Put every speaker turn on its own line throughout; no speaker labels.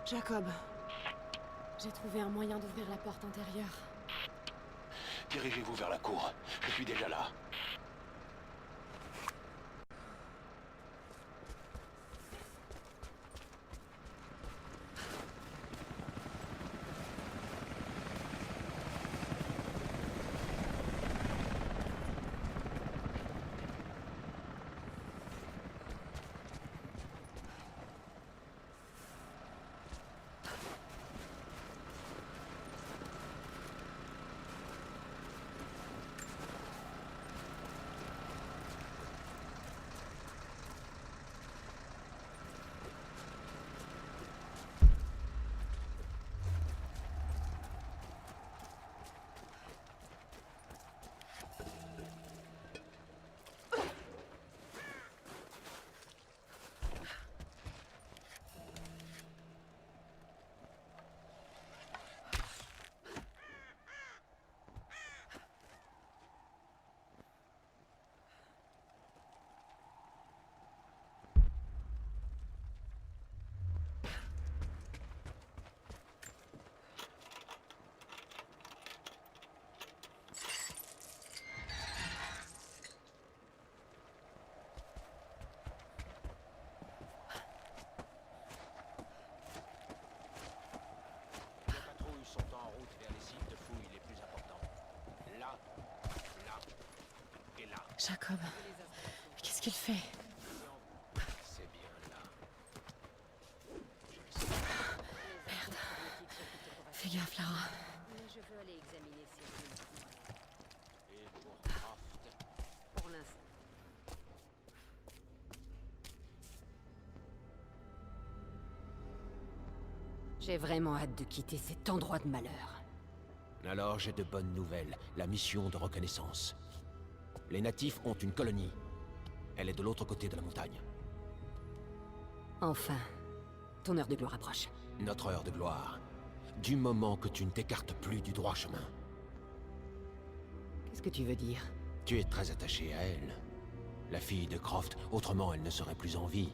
Jacob, j'ai trouvé un moyen d'ouvrir la porte intérieure.
Dirigez-vous vers la cour. Je suis déjà là.
Sont en route vers les sites de fouilles les plus importants. Là, là et là.
Jacob, qu'est-ce qu'il fait?
C'est bien là.
Merde. Fais gaffe, Lara.
Mais je veux aller examiner ces ruines.
Et pour Croft,
Pour l'instant. J'ai vraiment hâte de quitter cet endroit de malheur.
alors j'ai de bonnes nouvelles. La mission de reconnaissance. Les natifs ont une colonie. Elle est de l'autre côté de la montagne.
Enfin, ton heure de gloire approche.
Notre heure de gloire. Du moment que tu ne t'écartes plus du droit chemin.
Qu'est-ce que tu veux dire?
Tu es très attaché à elle. La fille de Croft, autrement elle ne serait plus en vie.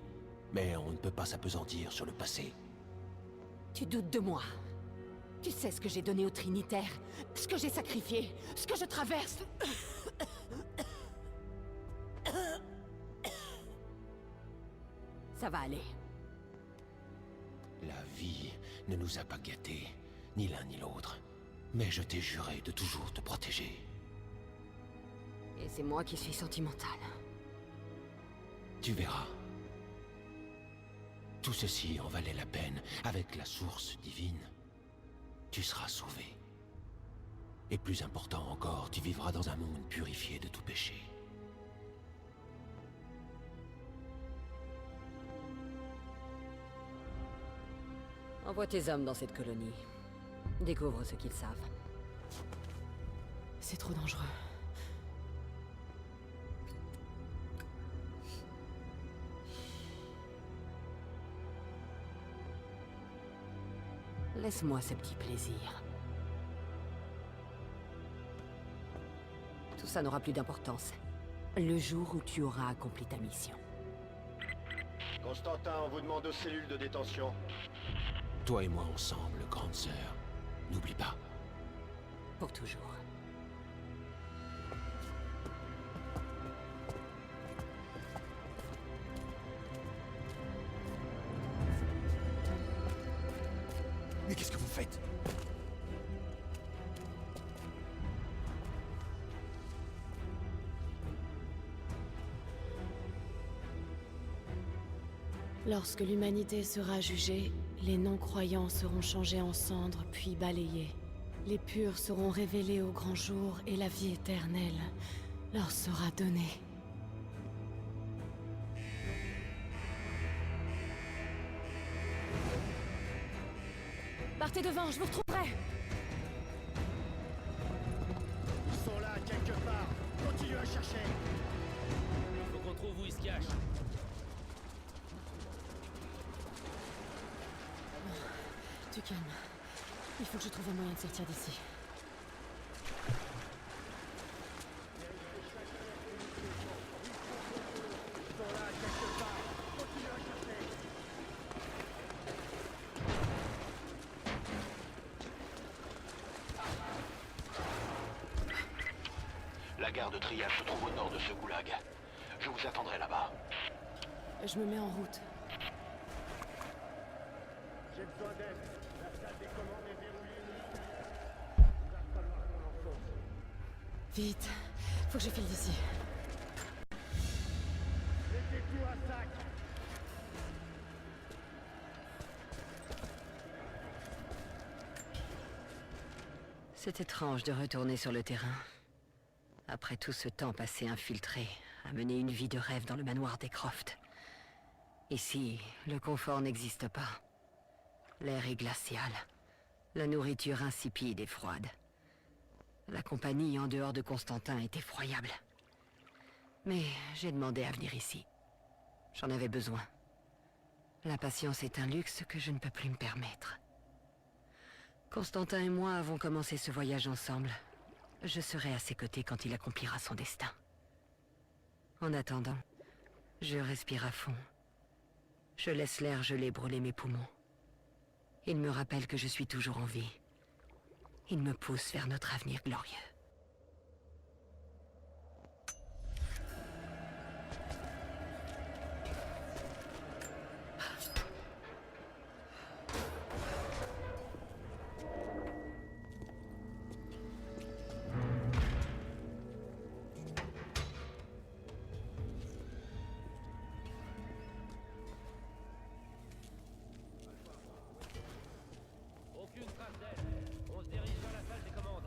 Mais on ne peut pas s'appesantir sur le passé.
Tu doutes de moi. Tu sais ce que j'ai donné aux Trinitaires, ce que j'ai sacrifié, ce que je traverse. Ça va aller.
La vie ne nous a pas gâtés, ni l'un ni l'autre. Mais je t'ai juré de toujours te protéger.
Et c'est moi qui suis sentimentale.
Tu verras. Tout ceci en valait la peine. Avec la source divine, tu seras sauvé. Et plus important encore, tu vivras dans un monde purifié de tout péché.
Envoie tes hommes dans cette colonie. Découvre ce qu'ils savent.
C'est trop dangereux.
Laisse-moi ce petit plaisir. Tout ça n'aura plus d'importance. Le jour où tu auras accompli ta mission.
Constantin, on vous demande aux cellules de détention.
Toi et moi ensemble, grande sœur. N'oublie pas.
Pour toujours.
Mais qu'est-ce que vous faites?
Lorsque l'humanité sera jugée, les non-croyants seront changés en cendres puis balayés. Les purs seront révélés au grand jour et la vie éternelle leur sera donnée. Partez devant, je vous retrouverai!
Ils sont là, quelque part. Continuez à chercher.
Faut qu'on trouve où ils se cachent.
Tu calmes. Il faut que je trouve un moyen de sortir d'ici.
Ils sont là, quelque part. Continuez à chercher.
gare de triage se trouve au nord de ce goulag. Je vous attendrai là-bas.
Je me mets en route.
J'ai besoin d'aide. La salle des commandes est verrouillée. Il va falloir qu'on l'enfonce.
Vite, faut que je file d'ici.
Mettez tout à sac.
C'est étrange de retourner sur le terrain. Après tout ce temps passé infiltré, à mener une vie de rêve dans le manoir des Croft. Ici, le confort n'existe pas. L'air est glacial. La nourriture insipide et froide. La compagnie en dehors de Constantin est effroyable. Mais j'ai demandé à venir ici. J'en avais besoin. La patience est un luxe que je ne peux plus me permettre. Constantin et moi avons commencé ce voyage ensemble. Je serai à ses côtés quand il accomplira son destin. En attendant, je respire à fond. Je laisse l'air gelé brûler mes poumons. Il me rappelle que je suis toujours en vie. Il me pousse vers notre avenir glorieux.
Aucune trace d'elle. On se dirige vers la salle des commandes.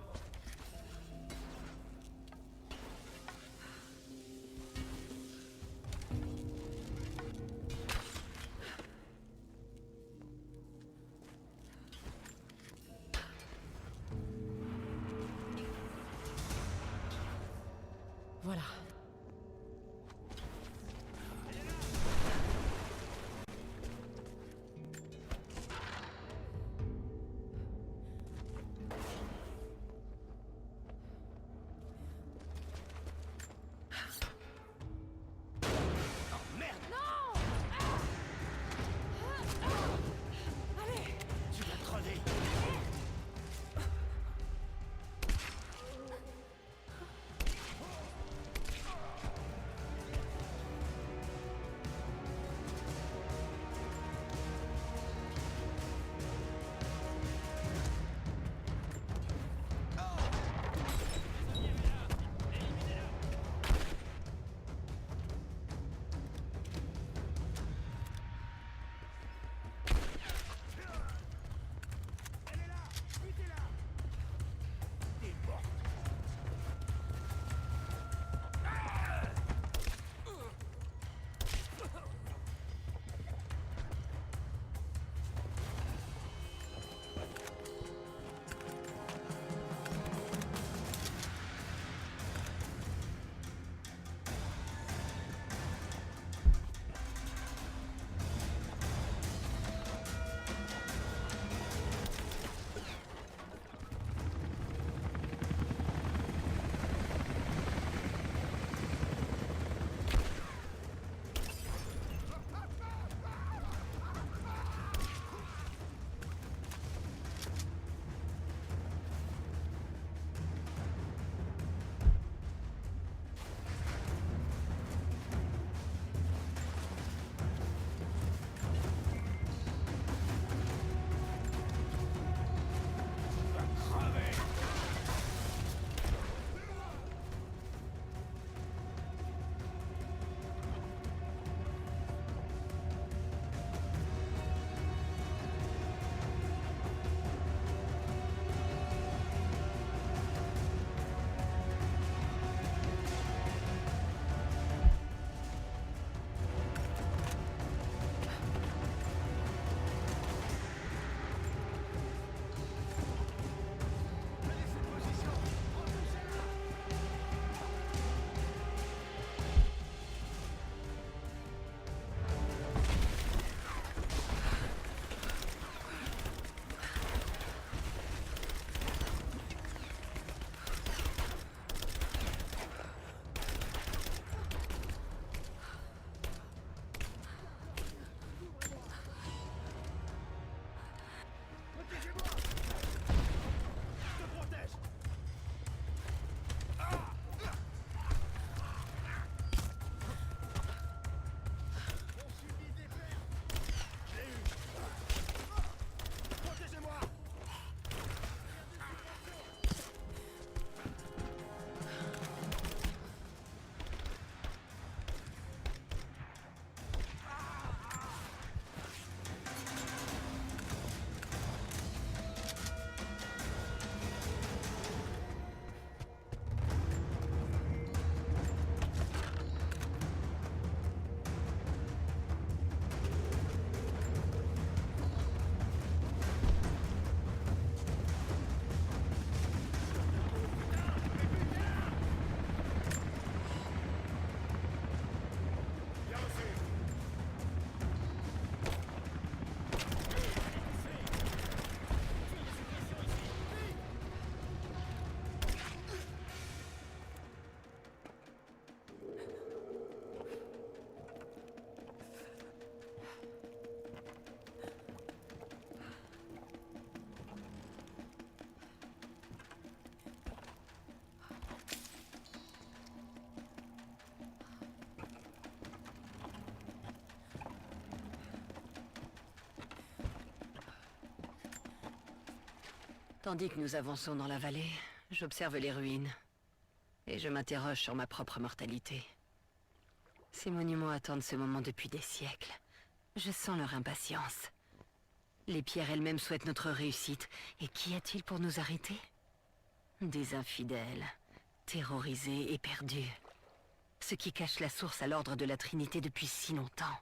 Tandis que nous avançons dans la vallée, j'observe les ruines. Et je m'interroge sur ma propre mortalité. Ces monuments attendent ce moment depuis des siècles. Je sens leur impatience. Les pierres elles-mêmes souhaitent notre réussite. Et qu'y a-t-il pour nous arrêter? Des infidèles, terrorisés et perdus. Ceux qui cachent la source à l'ordre de la Trinité depuis si longtemps.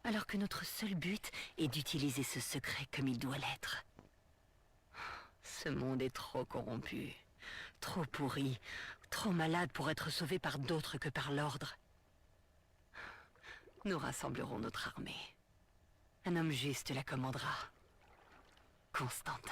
Alors que notre seul but est d'utiliser ce secret comme il doit l'être. Ce monde est trop corrompu, trop pourri, trop malade pour être sauvé par d'autres que par l'ordre. Nous rassemblerons notre armée. Un homme juste la commandera. Constantin.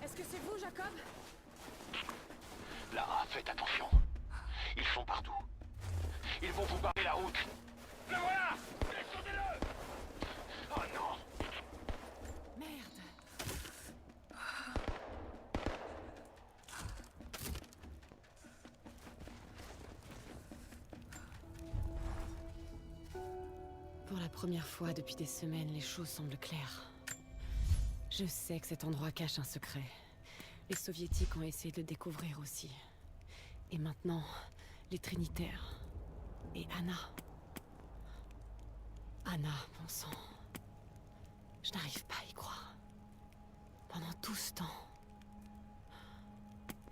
Est-ce que c'est vous, Jacob?
Lara, faites attention. Ils sont partout. Ils vont vous barrer la route. Le voilà! Descendez-le! Oh non!
Merde. Pour la première fois depuis des semaines, les choses semblent claires. Je sais que cet endroit cache un secret. Les soviétiques ont essayé de le découvrir aussi. Et maintenant, les Trinitaires. Et Anna. Anna, bon sang. Je n'arrive pas à y croire. Pendant tout ce temps.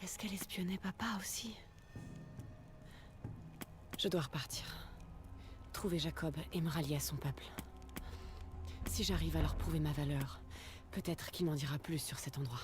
Est-ce qu'elle espionnait papa aussi? Je dois repartir. Trouver Jacob et me rallier à son peuple. Si j'arrive à leur prouver ma valeur, peut-être qu'il m'en dira plus sur cet endroit.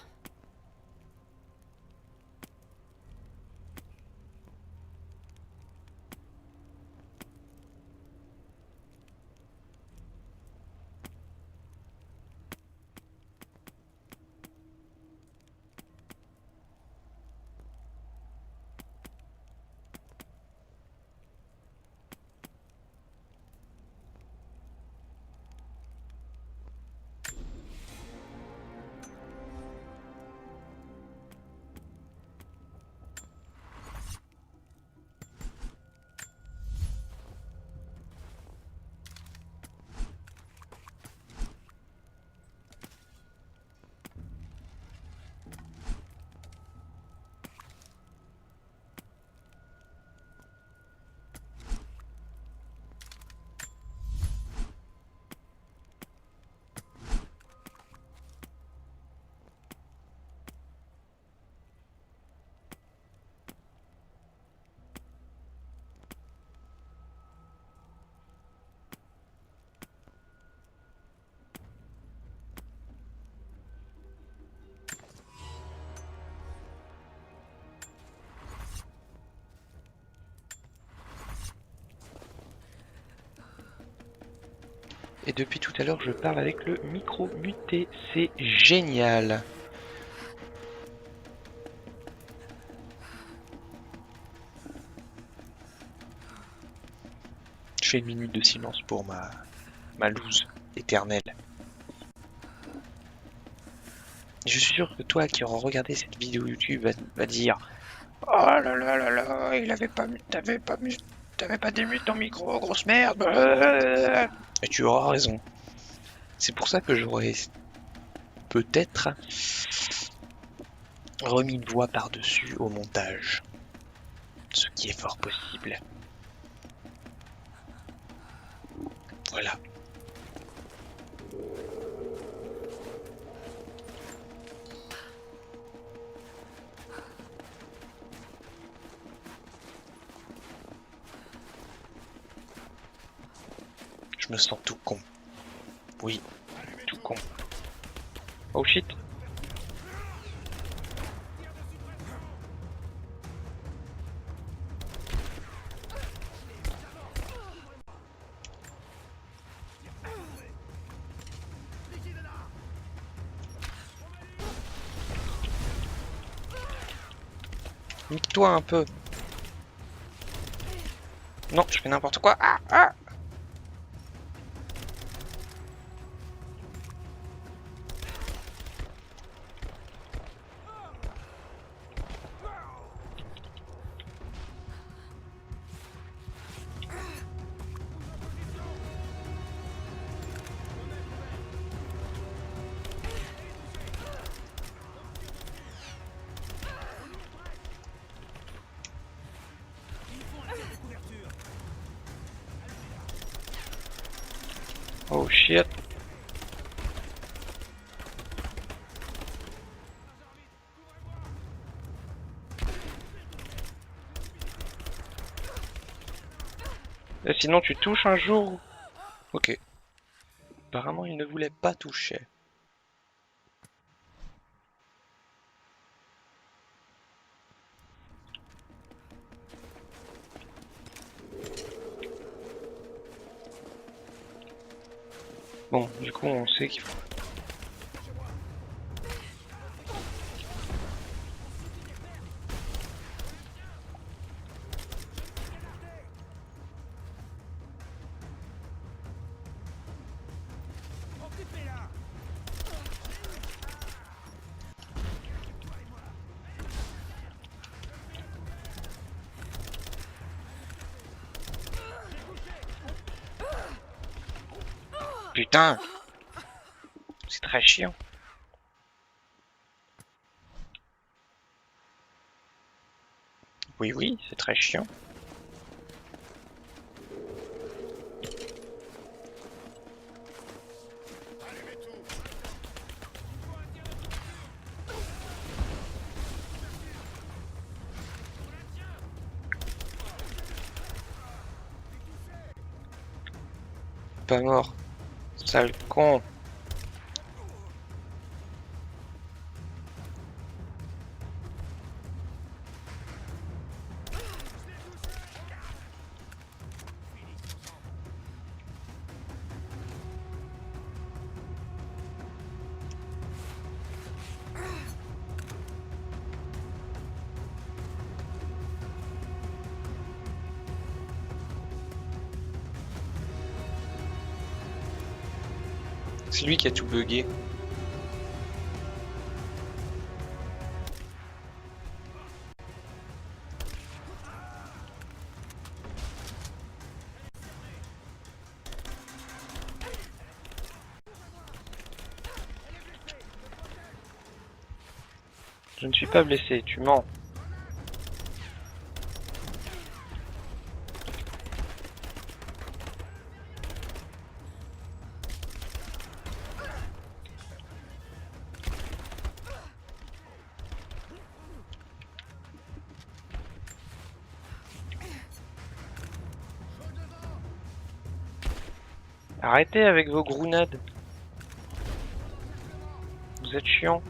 Et depuis tout à l'heure, je parle avec le micro muté. C'est génial. Je fais une minute de silence pour ma loose éternelle. Je suis sûr que toi qui auras regardé cette vidéo YouTube va dire: oh là là là là, t'avais pas démute ton micro, grosse merde. Et tu auras raison. C'est pour ça que j'aurais peut-être remis une voix par-dessus au montage. Ce qui est fort possible. Voilà. Je me sens tout con. Oui, tout con. Oh shit. Nique-toi un peu. Non, je fais n'importe quoi. Ah, ah. Oh shit. Et sinon tu touches un jour. Ok. Apparemment il ne voulait pas toucher. Bon, du coup on sait qu'il faut... Putain! C'est très chiant. Oui, oui, c'est très chiant. Pas mort. Sale con. C'est lui qui a tout bugué. Je ne suis pas blessé, tu mens. Arrêtez avec vos grounades. Vous êtes chiant.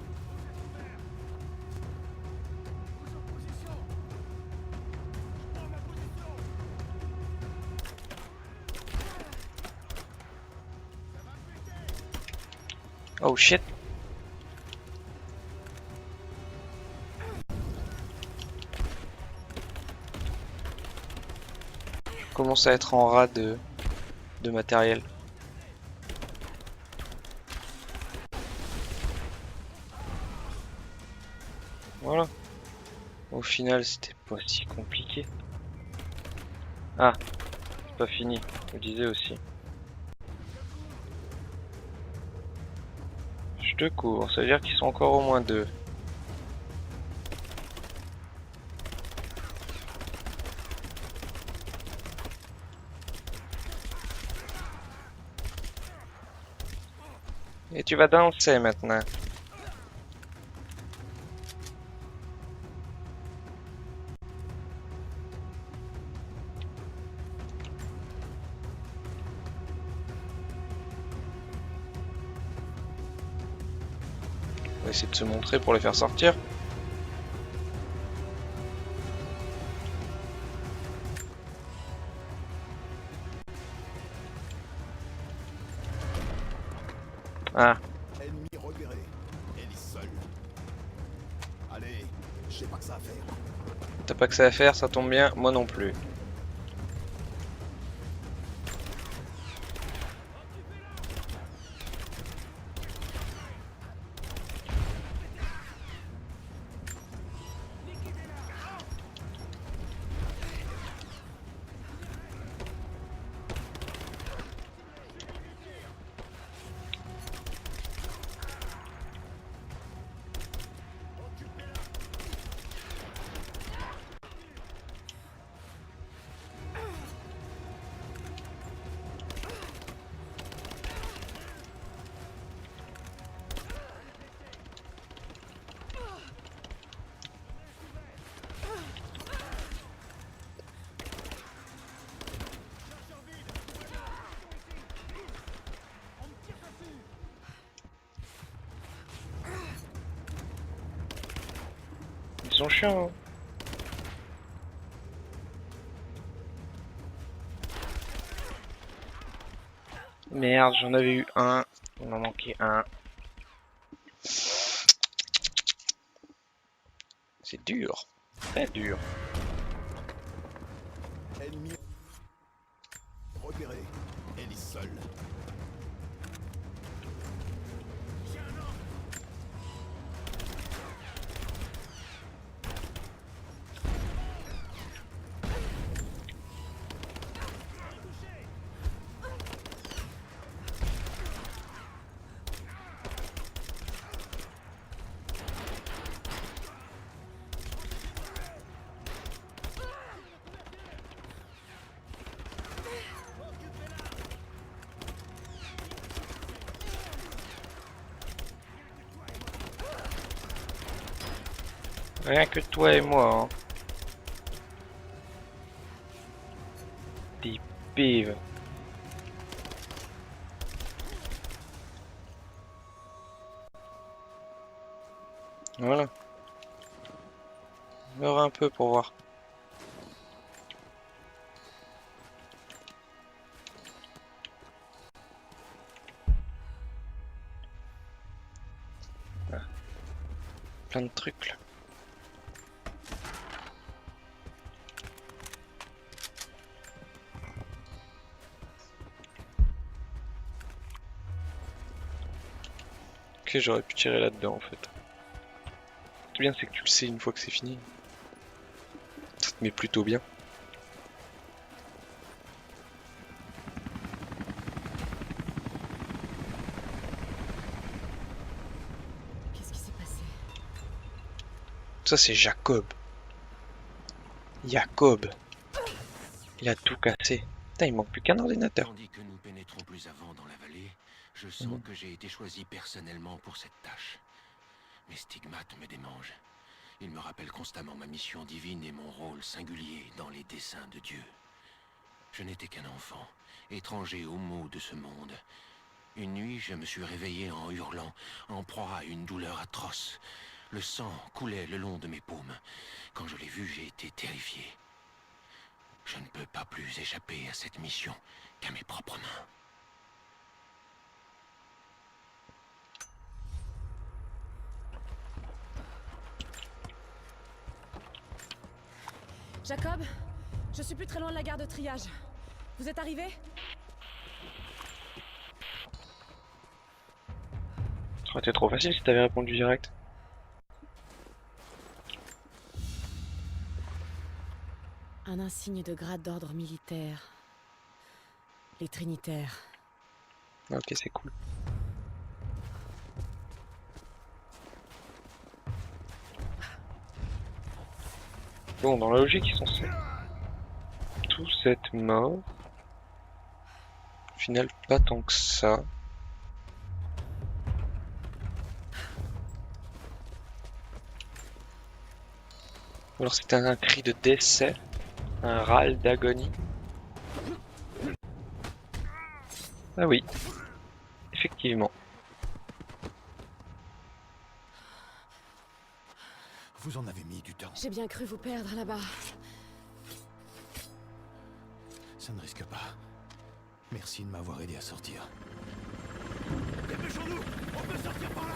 Oh shit. Je commence à être en rade de matériel. Voilà. Au final, c'était pas si compliqué. Ah, c'est pas fini. Je le disais aussi. Je te cours, ça veut dire qu'ils sont encore au moins deux. Et tu vas danser maintenant. On va essayer de se montrer pour les faire sortir. Ah.
Ennemi repéré. Ellie seule. Allez, je sais pas que
ça à faire.
T'as pas que ça à faire, ça tombe bien, moi non plus. Ils sont chiants, hein. Merde, j'en avais eu un. Il m'en manquait un. C'est dur. Très dur.
Ennemi repéré. Ellie seule.
Rien que toi et moi, hein. Des pives. Voilà. Meurs un peu pour voir. Ah. Plein de trucs là. Ok, j'aurais pu tirer là-dedans en fait. Le bien, c'est que tu le sais une fois que c'est fini. Ça te met plutôt bien.
Qu'est-ce qui s'est passé?
Ça, c'est Jacob. Jacob. Il a tout cassé. Putain, il manque plus qu'un ordinateur.
Tandis que nous pénétrons plus avant dans la vallée, je sens que j'ai été choisi personnellement pour cette tâche. Mes stigmates me démangent. Ils me rappellent constamment ma mission divine et mon rôle singulier dans les desseins de Dieu. Je n'étais qu'un enfant, étranger aux maux de ce monde. Une nuit, je me suis réveillé en hurlant, en proie à une douleur atroce. Le sang coulait le long de mes paumes. Quand je l'ai vu, j'ai été terrifié. Je ne peux pas plus échapper à cette mission qu'à mes propres mains.
Jacob, je suis plus très loin de la gare de triage. Vous êtes arrivé?
Ça aurait été trop facile si t'avais répondu direct.
Un insigne de grade d'ordre militaire. Les Trinitaires.
Ok, c'est cool. Bon, dans la logique, ils sont tous être morts. Au final, pas tant que ça. Alors c'était un cri de décès, un râle d'agonie. Ah oui, effectivement.
Vous en avez mis du temps.
J'ai bien cru vous perdre là-bas.
Ça ne risque pas. Merci de m'avoir aidé à sortir. Dépêchons-nous! On peut sortir par là!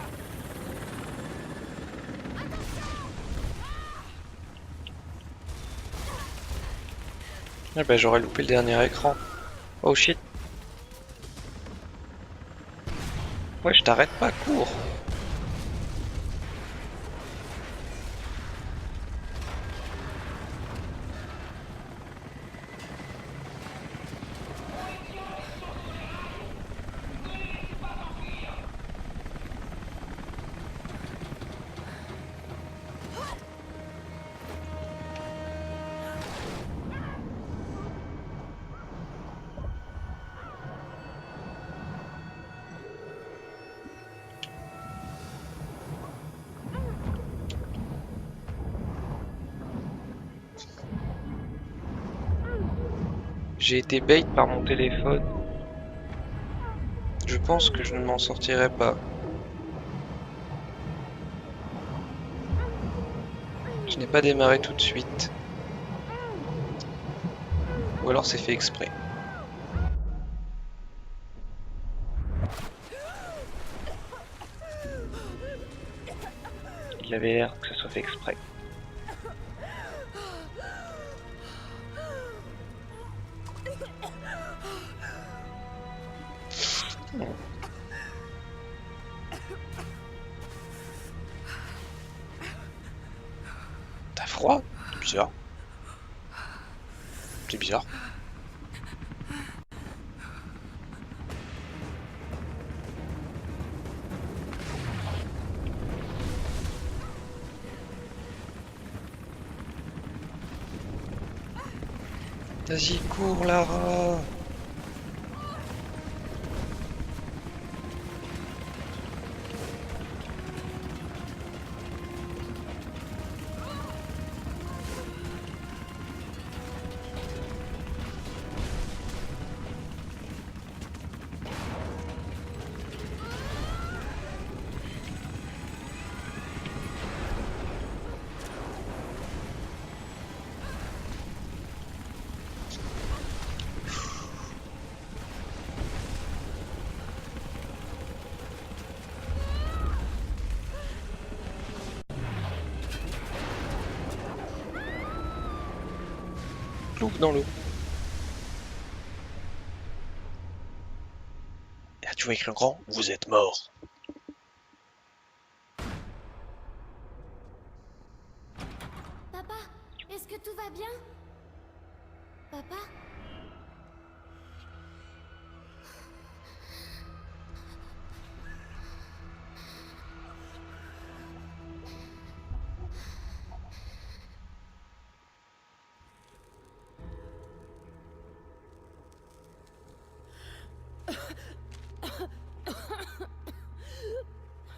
Ah bah j'aurais loupé le dernier écran. Oh shit. Ouais, je t'arrête pas, cours. J'ai été bait par mon téléphone. Je pense que je ne m'en sortirai pas. Je n'ai pas démarré tout de suite. Ou alors c'est fait exprès. Il avait l'air que ce soit fait exprès. T'as froid? C'est bizarre. C'est bizarre. Vas-y, cours, Lara. Plouf dans l'eau. Et là, tu vois écrit en grand, vous êtes mort.
Papa, est-ce que tout va bien? Papa?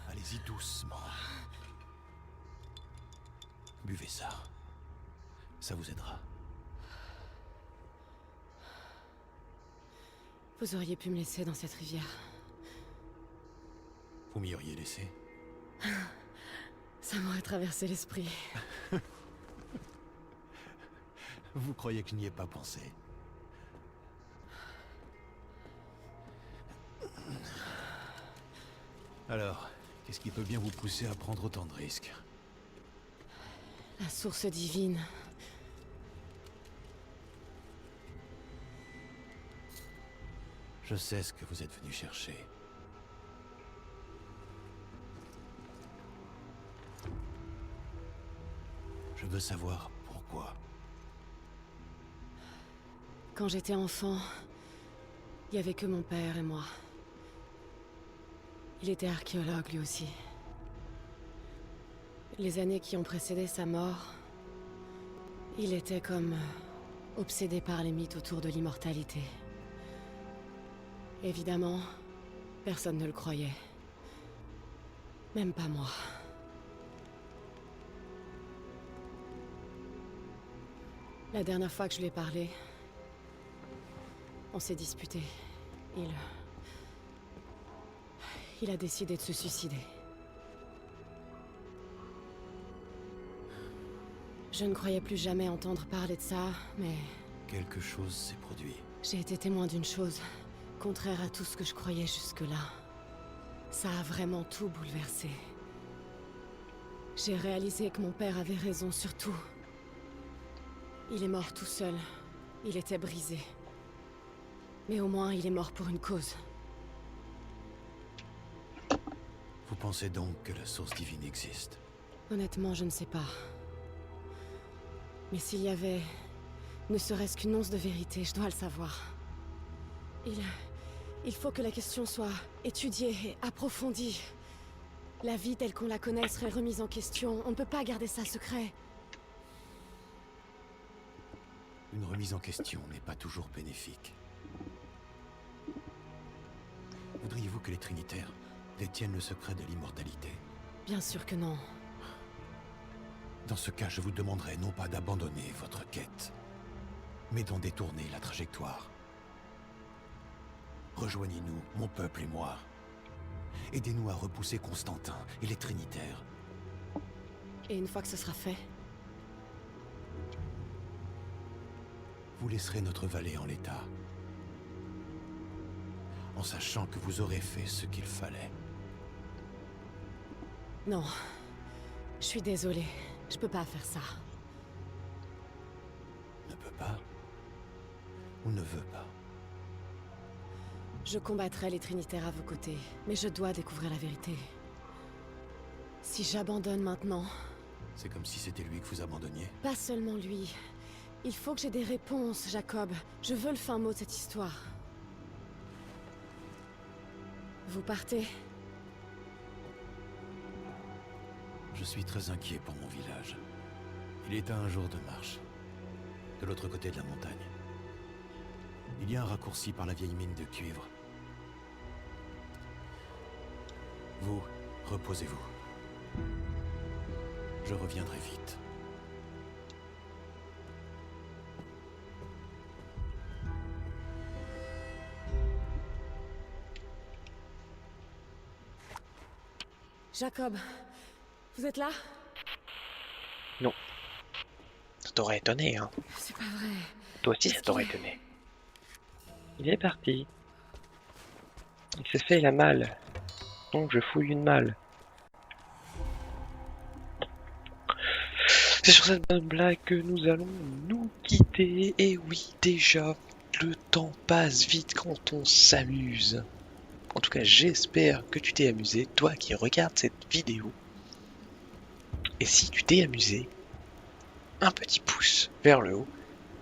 Allez-y doucement. Buvez ça. Ça vous aidera.
Vous auriez pu me laisser dans cette rivière.
Vous m'y auriez laissé.
Ça m'aurait traversé l'esprit.
Vous croyez que je n'y ai pas pensé? Alors, qu'est-ce qui peut bien vous pousser à prendre autant de risques?
La source divine.
Je sais ce que vous êtes venu chercher. Je veux savoir pourquoi.
Quand j'étais enfant, il y avait que mon père et moi. Il était archéologue lui aussi. Les années qui ont précédé sa mort, il était comme obsédé par les mythes autour de l'immortalité. Évidemment, personne ne le croyait. Même pas moi. La dernière fois que je lui ai parlé, on s'est disputé. Il a décidé de se suicider. Je ne croyais plus jamais entendre parler de ça, mais
Quelque chose s'est produit.
j'ai été témoin d'une chose, contraire à tout ce que je croyais jusque-là. Ça a vraiment tout bouleversé. J'ai réalisé que mon père avait raison sur tout. Il est mort tout seul, Il était brisé. Mais au moins, il est mort pour une cause.
Vous pensez donc que la source divine existe?
Honnêtement, je ne sais pas. Mais s'il y avait ne serait-ce qu'une once de vérité, je dois le savoir. Il faut que la question soit étudiée et approfondie. La vie telle qu'on la connaît serait remise en question. On ne peut pas garder ça secret.
Une remise en question n'est pas toujours bénéfique. Voudriez-vous que les Trinitaires détiennent le secret de l'immortalité?
Bien sûr que non.
Dans ce cas, je vous demanderai non pas d'abandonner votre quête, mais d'en détourner la trajectoire. Rejoignez-nous, mon peuple et moi. Aidez-nous à repousser Constantin et les Trinitaires.
Et une fois que ce sera fait,
Vous laisserez notre vallée en l'état, en sachant que vous aurez fait ce qu'il fallait.
non. Je suis désolée. Je peux pas faire ça.
Ne peut pas ou ne veut pas.
Je combattrai les Trinitaires à vos côtés, mais je dois découvrir la vérité. Si j'abandonne maintenant,
C'est comme si c'était lui que vous abandonniez.
pas seulement lui. Il faut que j'ai des réponses, Jacob. Je veux le fin mot de cette histoire. Vous partez?
Je suis très inquiet pour mon village. Il est à un jour de marche, de l'autre côté de la montagne. Il y a un raccourci par la vieille mine de cuivre. Vous, reposez-vous. Je reviendrai vite.
Jacob, vous êtes là?
Ça t'aurait étonné, hein.
C'est pas vrai.
Toi aussi, ça t'aurait étonné. Il est parti. Il s'est fait la malle. Donc je fouille une malle. C'est sur cette bonne blague que nous allons nous quitter. Et oui, déjà, le temps passe vite quand on s'amuse. En tout cas, j'espère que tu t'es amusé, toi qui regardes cette vidéo. Et si tu t'es amusé, un petit pouce vers le haut.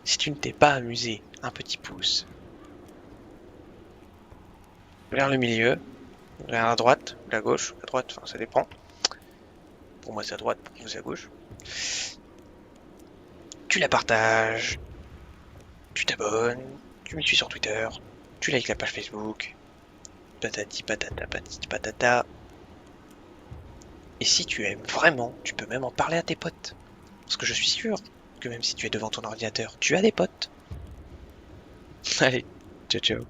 Si tu ne t'es pas amusé, un petit pouce vers le milieu, vers la droite, la gauche, la droite, enfin ça dépend. Pour moi c'est à droite, pour vous c'est à gauche. Tu la partages, tu t'abonnes, tu me suis sur Twitter, tu likes la page Facebook, patati patata patati patata. Et si tu aimes vraiment, tu peux même en parler à tes potes. Parce que je suis sûr que même si tu es devant ton ordinateur, tu as des potes. Allez, ciao ciao.